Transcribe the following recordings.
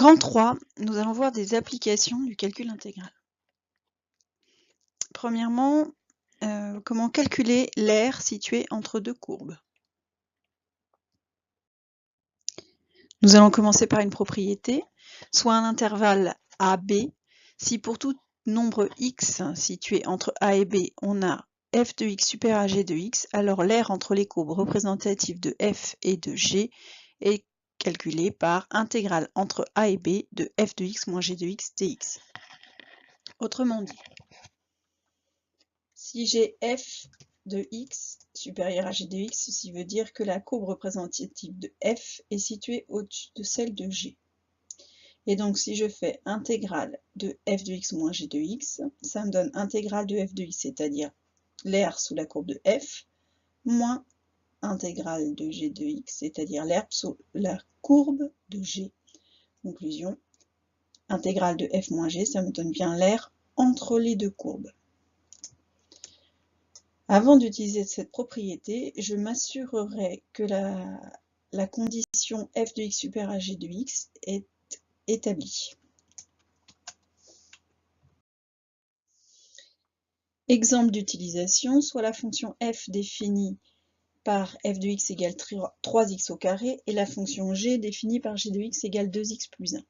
Grand 3, nous allons voir des applications du calcul intégral. Premièrement, comment calculer l'aire situé entre deux courbes. Nous allons commencer par une propriété, soit un intervalle AB, si pour tout nombre x situé entre A et B, on a f de x supérieur à g de x, alors l'aire entre les courbes représentatives de f et de g est calculée par intégrale entre A et B de f de x moins g de x dx. Autrement dit, si j'ai f de x supérieur à g de x, ceci veut dire que la courbe représentative de f est située au-dessus de celle de g. Et donc si je fais intégrale de f de x moins g de x, ça me donne intégrale de f de x, c'est-à-dire l'aire sous la courbe de f, moins intégrale de g de x, c'est-à-dire l'aire sous la courbe de g. Conclusion, intégrale de f moins g, ça me donne bien l'aire entre les deux courbes. Avant d'utiliser cette propriété, je m'assurerai que la condition f de x supérieur à g de x est établie. Exemple d'utilisation, soit la fonction f définie par f de x égale 3x au carré et la fonction g définie par g de x égale 2x plus 1.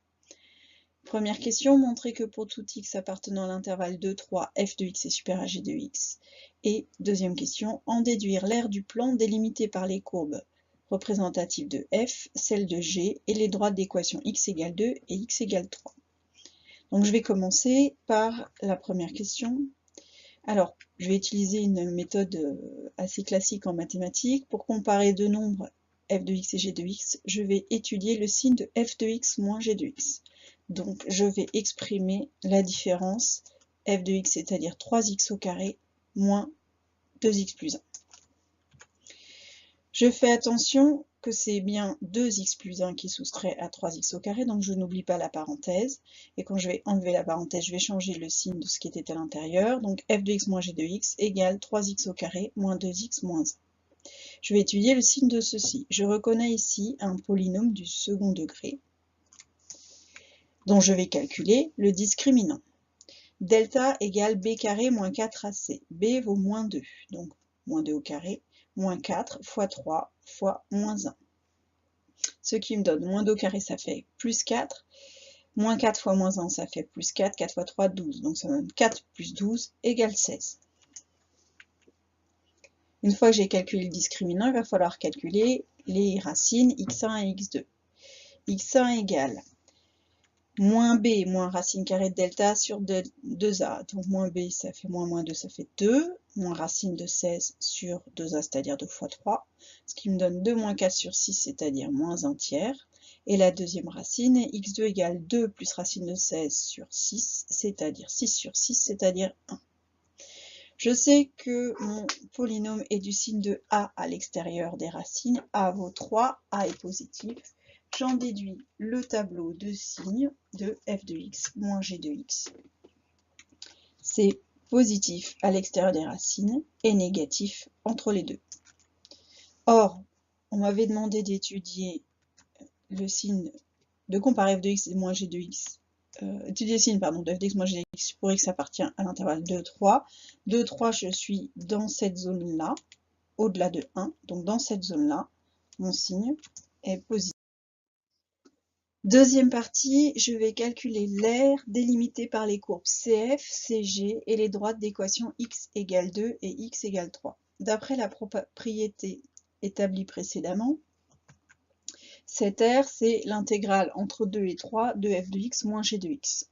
Première question, montrer que pour tout x appartenant à l'intervalle 2, 3, f de x est supérieur à g de x. Et deuxième question, en déduire l'aire du plan délimité par les courbes représentatives de f, celle de g et les droites d'équation x égale 2 et x égale 3. Donc je vais commencer par la première question. Alors, je vais utiliser une méthode assez classique en mathématiques. Pour comparer deux nombres f de x et g de x, je vais étudier le signe de f de x moins g de x. Donc, je vais exprimer la différence f de x, c'est-à-dire 3x au carré, moins 2x plus 1. Je fais attention que c'est bien 2x plus 1 qui est soustrait à 3x au carré, donc je n'oublie pas la parenthèse. Et quand je vais enlever la parenthèse, je vais changer le signe de ce qui était à l'intérieur. Donc f de x moins g de x égale 3x au carré moins 2x moins 1. Je vais étudier le signe de ceci. Je reconnais ici un polynôme du second degré, dont je vais calculer le discriminant. Delta égale b carré moins 4ac. b vaut moins 2, donc moins 2 au carré, moins 4 fois 3 fois moins 1. Ce qui me donne moins 2 au carré, ça fait plus 4. Moins 4 fois moins 1, ça fait plus 4. 4 fois 3, 12. Donc ça donne 4 plus 12 égale 16. Une fois que j'ai calculé le discriminant, il va falloir calculer les racines x1 et x2. x1 égale moins b moins racine carrée de delta sur 2a. Donc moins b, ça fait moins 2, ça fait 2. Moins racine de 16 sur 2a, c'est-à-dire 2 fois 3. Ce qui me donne 2 moins 4 sur 6, c'est-à-dire moins 1 tiers. Et la deuxième racine est x2 égale 2 plus racine de 16 sur 6, c'est-à-dire 6 sur 6, c'est-à-dire 1. Je sais que mon polynôme est du signe de a à l'extérieur des racines. A vaut 3, a est positif. J'en déduis le tableau de signes de f de x moins g de x. C'est positif à l'extérieur des racines et négatif entre les deux. Or, on m'avait demandé d'étudier le signe, de comparer f de x et moins g de x, étudier le signe, pardon, de f de x moins g de x pour x appartient à l'intervalle 2, 3. 2, 3, je suis dans cette zone-là, au-delà de 1. Donc dans cette zone-là, mon signe est positif. Deuxième partie, je vais calculer l'aire délimitée par les courbes CF, CG et les droites d'équation x égale 2 et x égale 3. D'après la propriété établie précédemment, cette aire, c'est l'intégrale entre 2 et 3 de f de x moins g de x.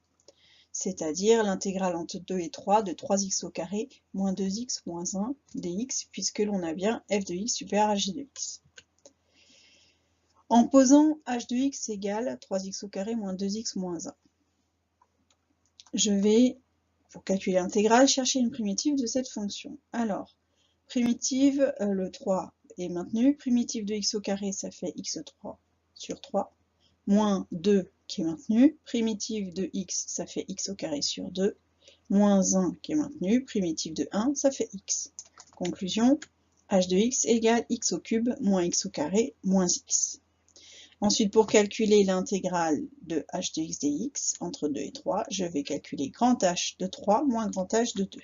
C'est-à-dire l'intégrale entre 2 et 3 de 3x au carré moins 2x moins 1 dx, puisque l'on a bien f de x supérieur à g de x. En posant h de x égale 3x au carré moins 2x moins 1. Je vais, pour calculer l'intégrale, chercher une primitive de cette fonction. Alors, primitive, le 3 est maintenu. Primitive de x au carré, ça fait x3 sur 3. Moins 2 qui est maintenu. Primitive de x, ça fait x au carré sur 2. Moins 1 qui est maintenu. Primitive de 1, ça fait x. Conclusion, h de x égale x au cube moins x au carré moins x. Ensuite, pour calculer l'intégrale de h de x dx entre 2 et 3, je vais calculer grand H de 3 moins grand H de 2.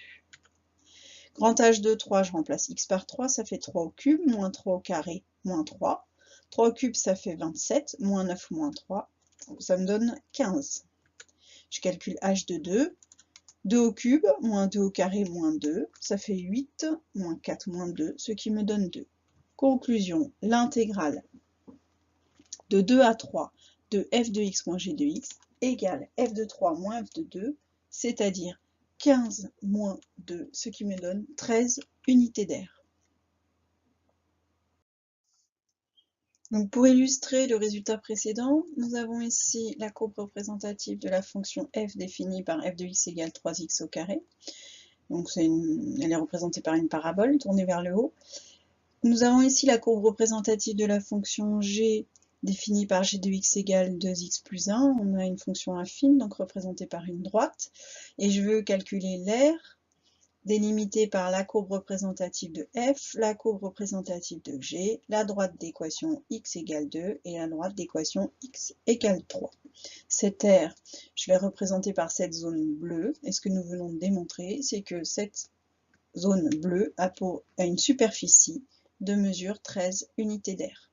Grand H de 3, je remplace x par 3, ça fait 3 au cube, moins 3 au carré, moins 3. 3 au cube, ça fait 27, moins 9, moins 3, ça me donne 15. Je calcule h de 2, 2 au cube, moins 2 au carré, moins 2, ça fait 8, moins 4, moins 2, ce qui me donne 2. Conclusion, l'intégrale de 2 à 3 de f de x moins g de x égale f de 3 moins f de 2, c'est-à-dire 15 moins 2, ce qui me donne 13 unités d'air. Donc pour illustrer le résultat précédent, nous avons ici la courbe représentative de la fonction f définie par f de x égale 3x au carré. Donc elle est représentée par une parabole tournée vers le haut. Nous avons ici la courbe représentative de la fonction g définie par g de x égale 2x plus 1. On a une fonction affine, donc représentée par une droite. Et je veux calculer l'air délimité par la courbe représentative de f, la courbe représentative de g, la droite d'équation x égale 2 et la droite d'équation x égale 3. Cet air, je vais représenter par cette zone bleue. Et ce que nous venons de démontrer, c'est que cette zone bleue a une superficie de mesure 13 unités d'air.